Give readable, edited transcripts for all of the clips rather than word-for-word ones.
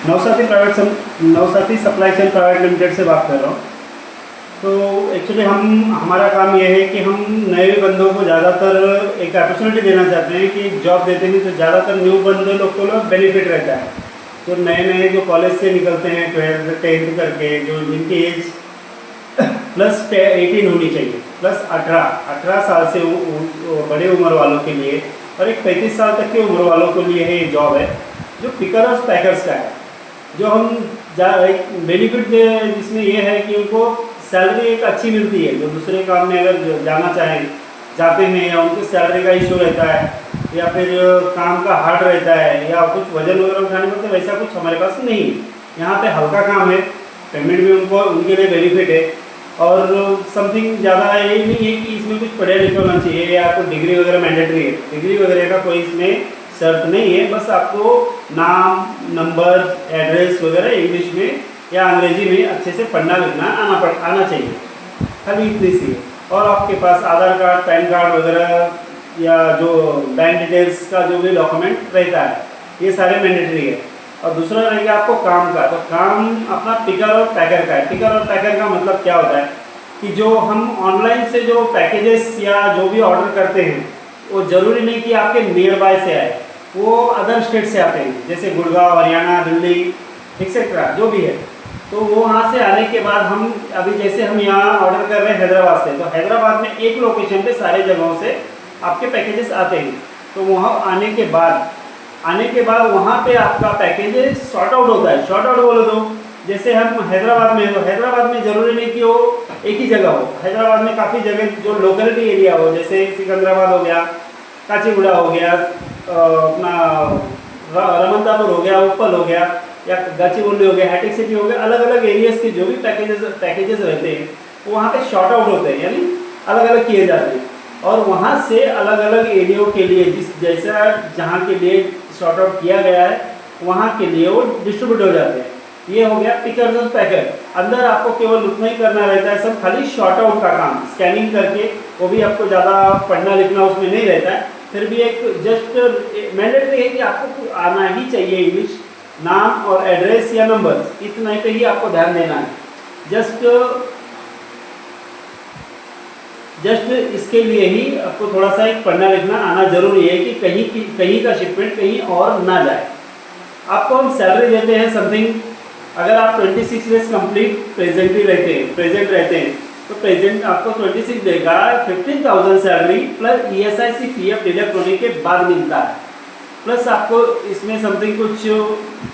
नवसाथी supply chain private limited से बात कर रहा हूँ। तो एक्चुअली हमारा काम यह है कि हम नए बंदों को ज़्यादातर एक अपॉर्चुनिटी देना चाहते हैं कि जॉब देते हैं तो ज़्यादातर न्यू बंदे लोग को बेनिफिट रहता है। जो नए जो कॉलेज से निकलते हैं 12th 10th करके, जो जिनकी एज +18 होनी चाहिए, +18 साल से बड़े उम्र वालों के लिए और एक 35 साल तक की उम्र वालों के लिए है ये जॉब है, जो पिकर और पैकर्स का है। जो हम बेनिफिट जिसमें ये है कि उनको सैलरी एक अच्छी मिलती है। जो दूसरे काम में अगर जाना जाते हैं या उनको सैलरी का इशू रहता है या फिर काम का हार्ड रहता है या कुछ वजन वगैरह उठाने पड़ते, वैसा कुछ हमारे पास नहीं है। यहाँ पे हल्का काम है, पेमेंट भी उनके लिए बेनिफिट है और समथिंग ज़्यादा ये नहीं है कि इसमें कुछ पढ़ा लिखा होना चाहिए या आपको डिग्री वगैरह मैंडेटरी है। डिग्री वगैरह का कोई इसमें शर्त नहीं है, बस आपको नाम, नंबर, एड्रेस वगैरह इंग्लिश में या अंग्रेजी में अच्छे से पढ़ना लिखना आना चाहिए, खाली इतनी सी है। और आपके पास आधार कार्ड, पैन कार्ड वगैरह या जो बैंक डिटेल्स का जो भी डॉक्यूमेंट रहता है, ये सारे मैंडेटरी है। और दूसरा रहेगा आपको काम का, तो काम अपना पिकर और पैकर का है। पिकर और पैकर का मतलब क्या होता है कि जो हम ऑनलाइन से जो पैकेजेस या जो भी ऑर्डर करते हैं वो ज़रूरी नहीं कि आपके नियर बाय से आए, वो अदर स्टेट से आते हैं, जैसे गुड़गांव, हरियाणा, दिल्ली एक्सेट्रा जो भी है। तो वो वहाँ से आने के बाद हम अभी जैसे हम यहाँ ऑर्डर कर रहे हैं हैदराबाद से, तो हैदराबाद में एक लोकेशन पे सारे जगहों से आपके पैकेजेस आते हैं। तो वहाँ आने के बाद वहाँ पे आपका पैकेजेस सॉर्ट आउट होता है। सॉर्ट आउट बोलो तो जैसे हम हैदराबाद में, तो हैदराबाद में ज़रूरी नहीं कि वो एक ही जगह हो। हैदराबाद में काफ़ी जगह जो लोकलिटी एरिया हो, जैसे सिकंदराबाद हो गया, काचीगुड़ा हो गया, अपना रमनतापुर हो गया, उपल हो गया या गाचीबोली हो गया, हाईटेक सिटी हो गया, अलग अलग एरियाज़ के जो भी पैकेजेस रहते हैं वो वहाँ पे शॉर्ट आउट होते हैं, यानी अलग अलग किए जाते हैं। और वहाँ से अलग अलग एरियो के लिए जैसा जहाँ के लिए शॉर्ट आउट किया गया है वहाँ के लिए वो डिस्ट्रीब्यूट हो जाते हैं। ये हो गया पिकर और पैकर। अंदर आपको केवल उतना ही करना रहता है, सब खाली शॉर्ट आउट का काम, स्कैनिंग करके, वो भी आपको ज़्यादा पढ़ना लिखना उसमें नहीं रहता है। फिर भी एक जस्ट मैंडेटरी है कि आपको आना ही चाहिए इंग्लिश, नाम और एड्रेस या नंबर, इतना पे ही आपको ध्यान देना है। जस्ट इसके लिए ही आपको थोड़ा सा एक पढ़ना लिखना आना जरूरी है कि कहीं का शिपमेंट कहीं और ना जाए। आपको हम सैलरी देते हैं समथिंग, अगर आप 26 डेज कंप्लीट प्रेजेंट रहते हैं तो प्रेजेंट आपको 26 देगा, 15,000 salary plus ESIC PF deduct होने के बाद मिलता है। प्लस आपको इसमें समथिंग कुछ,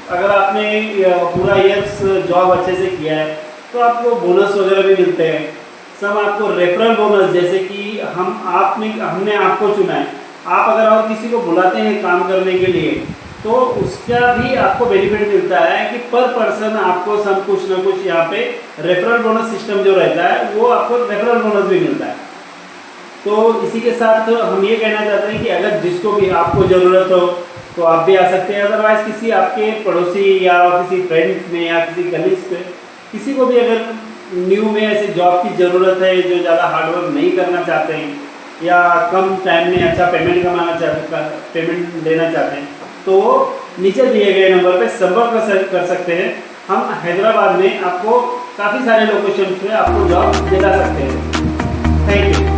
अगर आपने पूरा ईयर्स जॉब अच्छे से किया है तो आपको बोनस वगैरह भी मिलते हैं। सब आपको रेफरल बोनस, जैसे कि हमने आपको चुना है, आप अगर और किसी को बुलाते हैं काम करने के लिए तो उसका भी आपको बेनिफिट मिलता है कि पर पर्सन आपको सब कुछ ना कुछ यहाँ पे रेफरल बोनस सिस्टम जो रहता है वो आपको रेफरल बोनस भी मिलता है। तो इसी के साथ हम ये कहना चाहते हैं कि अगर जिसको भी आपको ज़रूरत हो तो आप भी आ सकते हैं। अदरवाइज किसी आपके पड़ोसी या किसी फ्रेंड में या किसी कलीग्स पे किसी को भी अगर न्यू में ऐसे जॉब की ज़रूरत है, जो ज़्यादा हार्डवर्क नहीं करना चाहते हैं या कम टाइम में अच्छा पेमेंट देना चाहते हैं, तो नीचे दिए गए नंबर पे संपर्क कर सकते हैं। हम हैदराबाद में आपको काफ़ी सारे लोकेशन पे आपको जॉब दिला सकते हैं। Thank you.